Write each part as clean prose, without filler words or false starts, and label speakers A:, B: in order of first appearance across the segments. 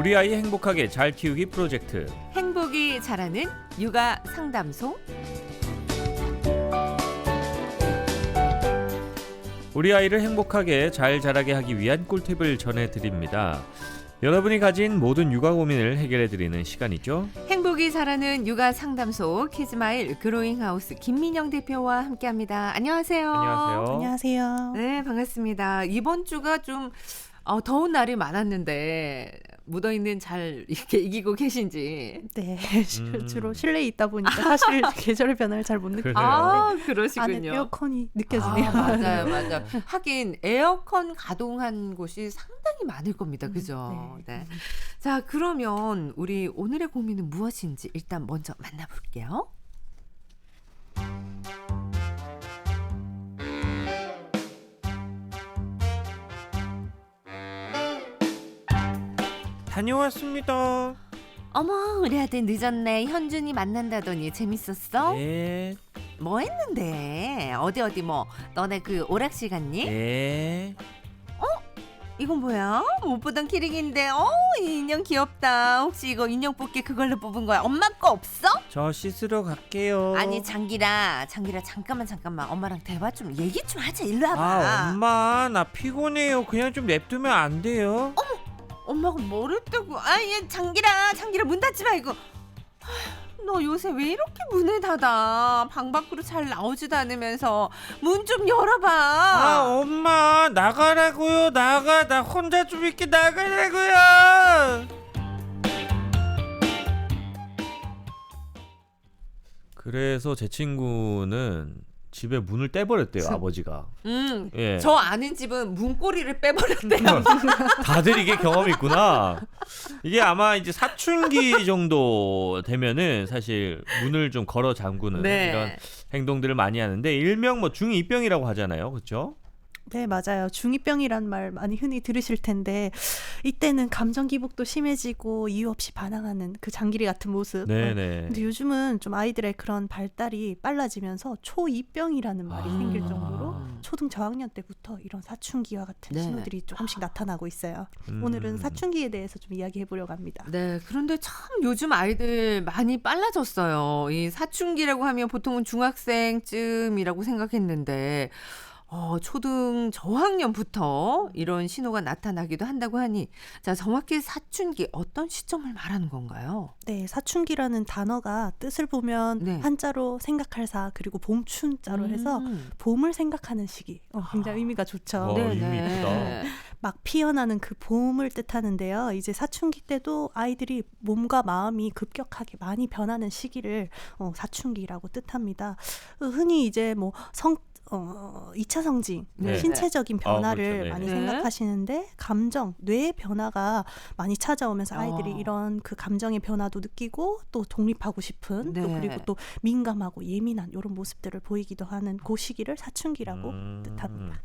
A: 우리 아이 행복하게 잘 키우기 프로젝트.
B: 행복이 자라는 육아 상담소.
A: 우리 아이를 행복하게 잘 자라게 하기 위한 꿀팁을 전해드립니다. 여러분이 가진 모든 육아 고민을 해결해드리는 시간이죠.
B: 행복이 자라는 육아 상담소 키즈마일 그로잉하우스 김민영 대표와 함께합니다. 안녕하세요.
A: 안녕하세요.
C: 안녕하세요.
B: 네, 반갑습니다. 이번 주가 좀 더운 날이 많았는데 무더위는 잘 이렇게 이기고 계신지.
C: 네, 주로 실내에 있다 보니까 사실 계절의 변화를 잘 못 느껴요.
B: 아,
C: 안에
B: 그러시군요.
C: 에어컨이 느껴지네요.
B: 맞아요. 하긴 에어컨 가동한 곳이 상당히 많을 겁니다. 그죠? 네. 자, 그러면 우리 오늘의 고민은 무엇인지 일단 먼저 만나볼게요.
A: 다녀왔습니다.
B: 어머, 우리 아들 늦었네. 현준이 만난다더니 재밌었어?
A: 네.
B: 뭐 했는데? 어디 뭐 너네 그 오락실 갔니?
A: 네.
B: 이건 뭐야? 못 보던 키링인데 이 인형 귀엽다. 혹시 이거 인형 뽑기 그걸로 뽑은 거야? 엄마 거 없어?
A: 저 씻으러 갈게요.
B: 아니 장기라 잠깐만 엄마랑 대화 좀 얘기 좀 하자. 일로 와봐.
A: 아, 엄마 나 피곤해요. 그냥 좀 냅두면 안 돼요?
B: 엄마가 뭐랬다고? 얘 장기라 문 닫지 말고. 너 요새 왜 이렇게 문을 닫아? 방 밖으로 잘 나오지도 않으면서 문 좀 열어봐.
A: 아, 엄마 나가라고요. 나 혼자 좀 있게 나가라고요. 그래서 제 친구는 집에 문을 떼버렸대요. 아버지가. 예.
B: 저 아는 집은 문고리를 빼버렸대요.
A: 다들 이게 경험이 있구나. 이게 아마 이제 사춘기 정도 되면은 사실 문을 좀 걸어 잠그는
B: 네.
A: 이런 행동들을 많이 하는데 일명 뭐 중2병이라고 하잖아요. 그렇죠?
C: 네, 맞아요. 중2병이란 말 많이 흔히 들으실 텐데 이때는 감정 기복도 심해지고 이유 없이 반항하는 그 장기리 같은 모습.
A: 네네.
C: 근데 요즘은 좀 아이들의 그런 발달이 빨라지면서 초2병이라는 말이 생길 정도로 초등 저학년 때부터 이런 사춘기와 같은
B: 네.
C: 신호들이 조금씩 나타나고 있어요. 오늘은 사춘기에 대해서 좀 이야기해 보려고 합니다.
B: 네, 그런데 참 요즘 아이들 많이 빨라졌어요. 이 사춘기라고 하면 보통은 중학생쯤이라고 생각했는데 초등 저학년부터 이런 신호가 나타나기도 한다고 하니, 자, 정확히 사춘기 어떤 시점을 말하는 건가요?
C: 네, 사춘기라는 단어가 뜻을 보면
B: 네.
C: 한자로 생각할 사 그리고 봄춘자로 해서 봄을 생각하는 시기. 굉장히 의미가 좋죠.
A: 네. 의미 있다.
C: 막 피어나는 그 봄을 뜻하는데요. 이제 사춘기 때도 아이들이 몸과 마음이 급격하게 많이 변하는 시기를 사춘기라고 뜻합니다. 흔히 이제 뭐 2차 성징,
B: 네.
C: 신체적인 변화를
A: 그렇죠. 네.
C: 많이
B: 네.
C: 생각하시는데 감정, 뇌의 변화가 많이 찾아오면서 아이들이
B: 어.
C: 이런 그 감정의 변화도 느끼고 또 독립하고 싶은
B: 네.
C: 또 그리고 또 민감하고 예민한 이런 모습들을 보이기도 하는 그 시기를 사춘기라고 뜻합니다.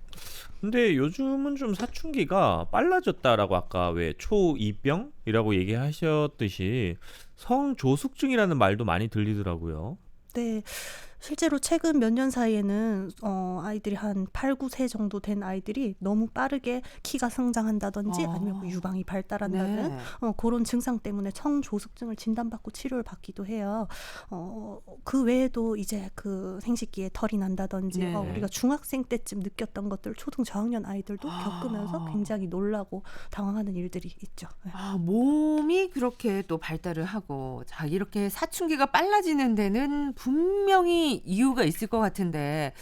A: 근데 요즘은 좀 사춘기가 빨라졌다라고 아까 왜 초2병이라고 얘기하셨듯이 성조숙증이라는 말도 많이 들리더라고요.
C: 네. 실제로 최근 몇 년 사이에는 아이들이 한 8, 9세 정도 된 아이들이 너무 빠르게 키가 성장한다든지 아니면 뭐 유방이 발달한다는
B: 네.
C: 그런 증상 때문에 성조숙증을 진단받고 치료를 받기도 해요. 그 외에도 이제 그 생식기에 털이 난다든지
B: 네.
C: 우리가 중학생 때쯤 느꼈던 것들 초등 저학년 아이들도 겪으면서 굉장히 놀라고 당황하는 일들이 있죠. 네.
B: 몸이 그렇게 또 발달을 하고, 자, 이렇게 사춘기가 빨라지는 데는 분명히 이유가 있을 것 같은데,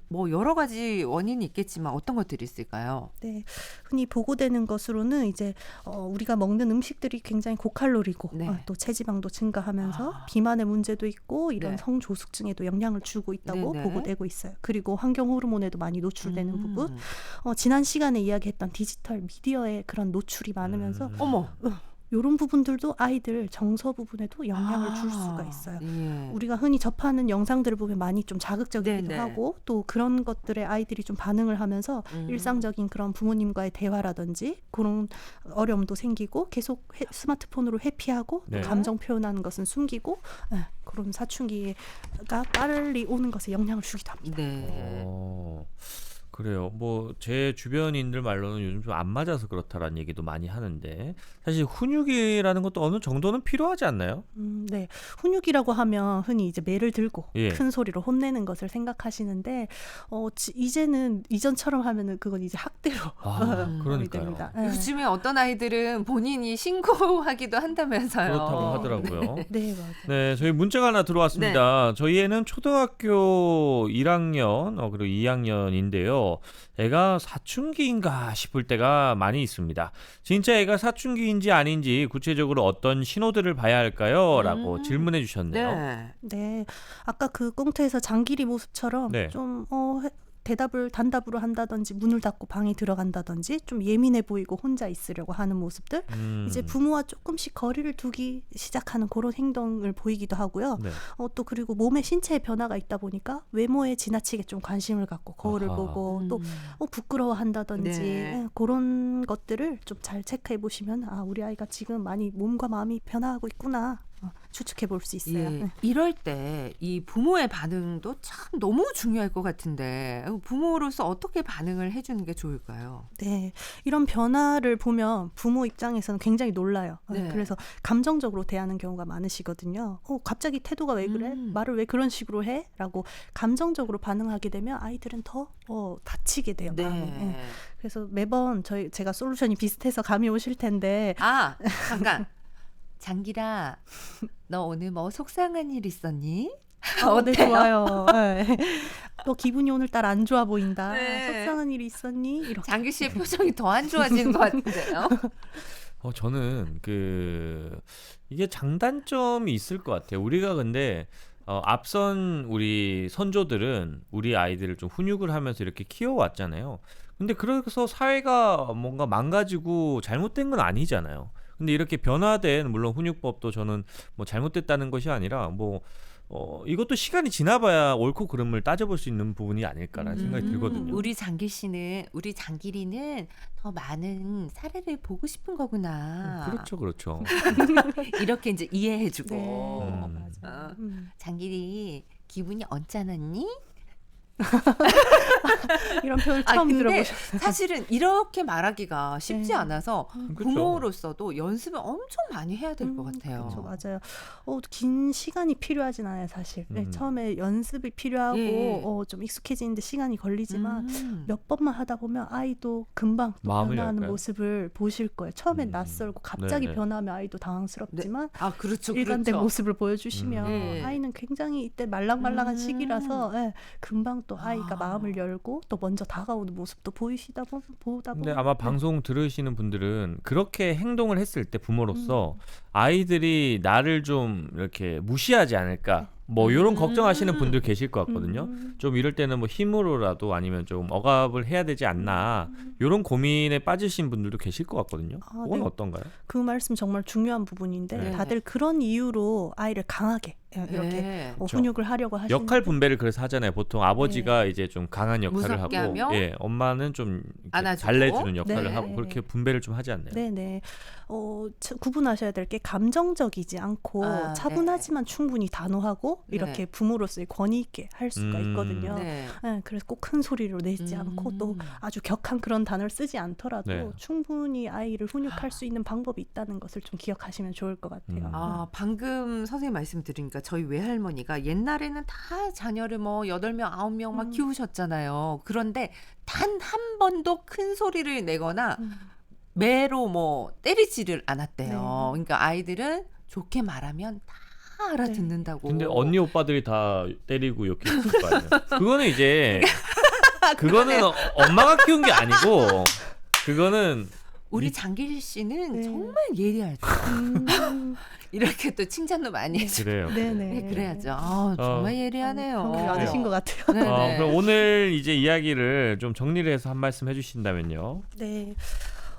B: 뭐 여러 가지 원인이 있겠지만 어떤 것들이 있을까요?
C: 네, 흔히 보고되는 것으로는 이제 우리가 먹는 음식들이 굉장히 고칼로리고
B: 네.
C: 또 체지방도 증가하면서 비만의 문제도 있고 이런
B: 네.
C: 성조숙증에도 영향을 주고 있다고
B: 네네.
C: 보고되고 있어요. 그리고 환경 호르몬에도 많이 노출되는 부분, 지난 시간에 이야기했던 디지털 미디어의 그런 노출이 많으면서
B: 어머.
C: 이런 부분들도 아이들 정서 부분에도 영향을 줄 수가 있어요.
B: 예.
C: 우리가 흔히 접하는 영상들을 보면 많이 좀 자극적이기도
B: 네네.
C: 하고 또 그런 것들에 아이들이 좀 반응을 하면서 일상적인 그런 부모님과의 대화라든지 그런 어려움도 생기고 계속 스마트폰으로 회피하고
A: 네.
C: 또 감정 표현하는 것은 숨기고 그런 사춘기가 빨리 오는 것에 영향을 주기도 합니다.
B: 네.
A: 그래요. 뭐 제 주변인들 말로는 요즘 좀 안 맞아서 그렇다라는 얘기도 많이 하는데 사실 훈육이라는 것도 어느 정도는 필요하지 않나요?
C: 네. 훈육이라고 하면 흔히 이제 매를 들고
A: 예.
C: 큰 소리로 혼내는 것을 생각하시는데 이제는 이전처럼 하면은 그건 이제 학대로
A: 그러니까요.
C: 됩니다. 네.
B: 요즘에 어떤 아이들은 본인이 신고하기도 한다면서요.
A: 그렇다고 하더라고요.
C: 네, 맞아요.
A: 네, 저희 문자가 하나 들어왔습니다. 저희 애는 초등학교 1학년 그리고 2학년인데요. 애가 사춘기인가 싶을 때가 많이 있습니다. 진짜 애가 사춘기인지 아닌지 구체적으로 어떤 신호들을 봐야 할까요? 라고 질문해 주셨네요.
B: 네.
C: 네. 아까 그 꽁트에서 장기리 모습처럼
A: 네.
C: 좀 대답을 단답으로 한다든지 문을 닫고 방에 들어간다든지 좀 예민해 보이고 혼자 있으려고 하는 모습들 이제 부모와 조금씩 거리를 두기 시작하는 그런 행동을 보이기도 하고요.
A: 네.
C: 또 그리고 몸의 신체의 변화가 있다 보니까 외모에 지나치게 좀 관심을 갖고 거울을
A: 아하.
C: 보고 또 부끄러워한다든지
B: 네.
C: 그런 것들을 좀 잘 체크해 보시면 우리 아이가 지금 많이 몸과 마음이 변화하고 있구나 추측해 볼 수 있어요.
B: 예,
C: 네.
B: 이럴 때 이 부모의 반응도 참 너무 중요할 것 같은데 부모로서 어떻게 반응을 해주는 게 좋을까요?
C: 네, 이런 변화를 보면 부모 입장에서는 굉장히 놀라요.
B: 네.
C: 그래서 감정적으로 대하는 경우가 많으시거든요. 갑자기 태도가 왜 그래? 말을 왜 그런 식으로 해? 라고 감정적으로 반응하게 되면 아이들은 더 다치게 돼요. 마음이. 예. 그래서 매번 제가 솔루션이 비슷해서 감이 오실 텐데
B: 잠깐. 장기라, 너 오늘 뭐 속상한 일 있었니?
C: 네,
B: 어때요?
C: 좋아요. 네. 너 기분이 오늘따라 안 좋아 보인다.
B: 네.
C: 속상한 일이 있었니? 이렇게.
B: 장기 씨의 표정이 더 안 좋아지는 것 같은데요.
A: 저는 이게 장단점이 있을 것 같아요. 우리가 근데 앞선 우리 선조들은 우리 아이들을 좀 훈육을 하면서 이렇게 키워왔잖아요. 근데 그래서 사회가 뭔가 망가지고 잘못된 건 아니잖아요. 근데 이렇게 변화된 물론 훈육법도 저는 뭐 잘못됐다는 것이 아니라 이것도 시간이 지나봐야 옳고 그름을 따져볼 수 있는 부분이 아닐까라는 생각이 들거든요.
B: 우리 장기리는 더 많은 사례를 보고 싶은 거구나.
A: 그렇죠.
B: 이렇게 이제 이해해주고.
C: 네.
B: 맞아. 장기리 기분이 언짢았니?
C: 이런 표현 처음
B: 근데
C: 들어보셨어요.
B: 사실은 이렇게 말하기가 쉽지
C: 네.
B: 않아서
A: 그렇죠.
B: 부모로서도 연습을 엄청 많이 해야 될 것 같아요.
C: 그렇죠, 맞아요. 긴 시간이 필요하진 않아요, 사실. 네, 처음에 연습이 필요하고
B: 예.
C: 좀 익숙해지는데 시간이 걸리지만 몇 번만 하다 보면 아이도 금방 또
A: 마음을
C: 변화하는
A: 열까요?
C: 모습을 보실 거예요. 처음엔 낯설고 갑자기
A: 네네.
C: 변하면 아이도 당황스럽지만
B: 그렇죠.
C: 일관된
B: 그렇죠.
C: 모습을 보여주시면
B: 네.
C: 아이는 굉장히 이때 말랑말랑한 시기라서 금방 또 아이가 마음을 열고 또 먼저 다가오는 모습도 보다 보면
A: 근데 아마 방송 들으시는 분들은 그렇게 행동을 했을 때 부모로서 아이들이 나를 좀 이렇게 무시하지 않을까 뭐 이런 걱정하시는 분들 계실 것 같거든요. 좀 이럴 때는 뭐 힘으로라도 아니면 좀 억압을 해야 되지 않나 이런 고민에 빠지신 분들도 계실 것 같거든요. 그건
C: 네.
A: 어떤가요?
C: 그 말씀 정말 중요한 부분인데
A: 네.
C: 다들 그런 이유로 아이를 강하게 이렇게
B: 네.
C: 훈육을 하려고 하시는
A: 역할 분배를 그래서 하잖아요. 보통 아버지가 이제 좀 강한 역할을
B: 무섭게
A: 하고
B: 하며
A: 엄마는 좀 이렇게
B: 안아주고.
A: 달래주는 역할을
C: 네.
A: 하고 그렇게 분배를 좀 하지 않나요?
C: 네네. 구분하셔야 될 게 감정적이지 않고
B: 네.
C: 차분하지만 충분히 단호하고
B: 네.
C: 이렇게 부모로서의 권위 있게 할 수가 있거든요.
B: 네.
C: 그래서 꼭 큰 소리로 내지 않고 또 아주 격한 그런 단어를 쓰지 않더라도
A: 네.
C: 충분히 아이를 훈육할 수 있는 방법이 있다는 것을 좀 기억하시면 좋을 것 같아요.
B: 방금 선생님 말씀 들으니까 저희 외할머니가 옛날에는 다 자녀를 뭐 8명, 9명 막 키우셨잖아요. 그런데 단 한 번도 큰 소리를 내거나 매로 뭐 때리지를 않았대요.
C: 네.
B: 그러니까 아이들은 좋게 말하면 다 알아듣는다고.
A: 근데 언니 오빠들이 다 때리고 이렇게 했을 거 아니에요. 그거는 이제 그거는 엄마가 키운 게 아니고 그거는
B: 우리 장길 씨는
C: 네.
B: 정말 예리하죠. 이렇게 또 칭찬도 많이 해주고.
A: 그래요.
C: 네네.
B: 그래야죠. 정말 예리하네요.
C: 정말 많으신 것 같아요.
B: 네네.
A: 그럼 오늘 이제 이야기를 좀 정리를 해서 한 말씀 해주신다면요.
C: 네.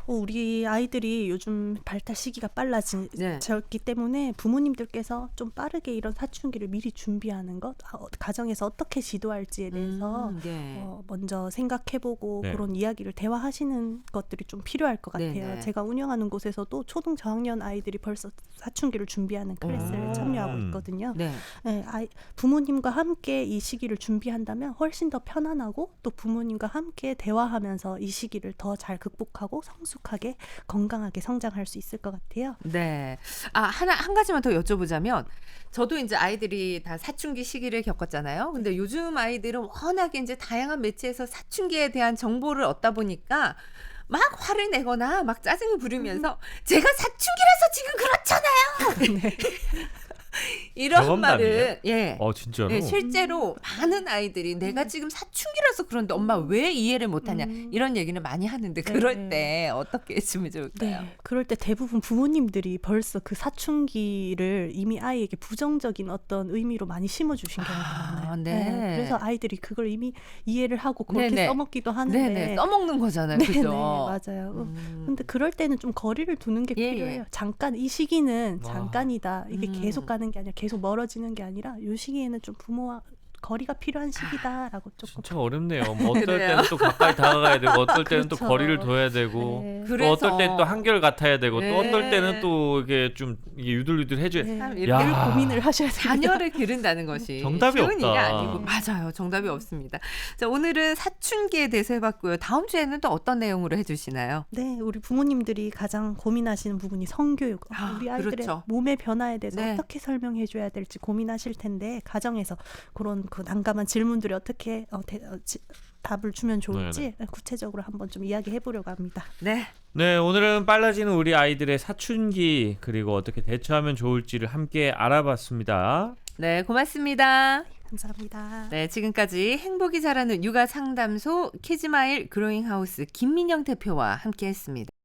C: 우리 아이들이 요즘 발달 시기가 빨라졌기
B: 네.
C: 때문에 부모님들께서 좀 빠르게 이런 사춘기를 미리 준비하는 것, 가정에서 어떻게 지도할지에 대해서
B: 네.
C: 먼저 생각해보고
A: 네.
C: 그런 이야기를 대화하시는 것들이 좀 필요할 것 같아요.
B: 네네.
C: 제가 운영하는 곳에서도 초등 저학년 아이들이 벌써 사춘기를 준비하는 클래스를 참여하고 있거든요.
B: 네.
C: 네, 부모님과 함께 이 시기를 준비한다면 훨씬 더 편안하고 또 부모님과 함께 대화하면서 이 시기를 더 잘 극복하고 성숙하게 건강하게 성장할 수 있을 것 같아요.
B: 네. 한 가지만 더 여쭤보자면, 저도 이제 아이들이 다 사춘기 시기를 겪었잖아요. 근데 요즘 아이들은 워낙에 이제 다양한 매체에서 사춘기에 대한 정보를 얻다 보니까 막 화를 내거나 막 짜증을 부리면서 제가 사춘기라서 지금 그렇잖아요. 이런
A: 경험담이에요?
B: 말을
A: 진짜로?
B: 예, 실제로 많은 아이들이 내가 지금 사춘기라서 그런데 엄마 왜 이해를 못하냐 이런 얘기는 많이 하는데 그럴 때 어떻게 했으면 좋을까요?
C: 네, 그럴 때 대부분 부모님들이 벌써 그 사춘기를 이미 아이에게 부정적인 어떤 의미로 많이 심어주신 경우가 많아요.
B: 네.
C: 그래서 아이들이 그걸 이미 이해를 하고 그렇게
B: 네네.
C: 써먹기도 하는데
B: 네네, 써먹는 거잖아요.
C: 네네,
B: 그죠?
C: 맞아요. 근데 그럴 때는 좀 거리를 두는 게
B: 예,
C: 필요해요.
B: 예.
C: 잠깐 이 시기는
A: 와.
C: 잠깐이다. 이게 계속 가는 게 아니라 계속 멀어지는 게 아니라 이 시기에는 좀 부모와 거리가 필요한 시기다라고 조금.
A: 진짜 어렵네요. 뭐 어떨
B: 그래요.
A: 때는 또 가까이 다가가야 되고 어떨 때는 또
C: 그렇죠.
A: 거리를 둬야 되고
C: 네.
A: 또
B: 그래서
A: 어떨 때는 또 한결 같아야 되고
B: 네.
A: 또 어떨 때는 또 이게 좀 이게 유들유들 해줘야
C: 네.
B: 참
C: 늘
B: 이렇게
C: 고민을 하셔야 돼요.
B: 자녀를 기른다는 것이
A: 정답이
B: 쉬운 일이
A: 없다.
B: 아니고. 맞아요. 정답이 없습니다. 자, 오늘은 사춘기에 대해서 해봤고요. 다음 주에는 또 어떤 내용으로 해주시나요?
C: 네, 우리 부모님들이 가장 고민하시는 부분이 성교육. 우리 아이들의
B: 그렇죠.
C: 몸의 변화에 대해서
B: 네.
C: 어떻게 설명해 줘야 될지 고민하실 텐데 가정에서 그런 그 난감한 질문들이 어떻게 답을 주면 좋을지 구체적으로 한번 좀 이야기해 보려고 합니다.
B: 네.
A: 네, 오늘은 빨라지는 우리 아이들의 사춘기 그리고 어떻게 대처하면 좋을지를 함께 알아봤습니다.
B: 네, 고맙습니다.
C: 감사합니다.
B: 네, 지금까지 행복이 자라는 육아 상담소 키즈마일 그로잉 하우스 김민영 대표와 함께했습니다.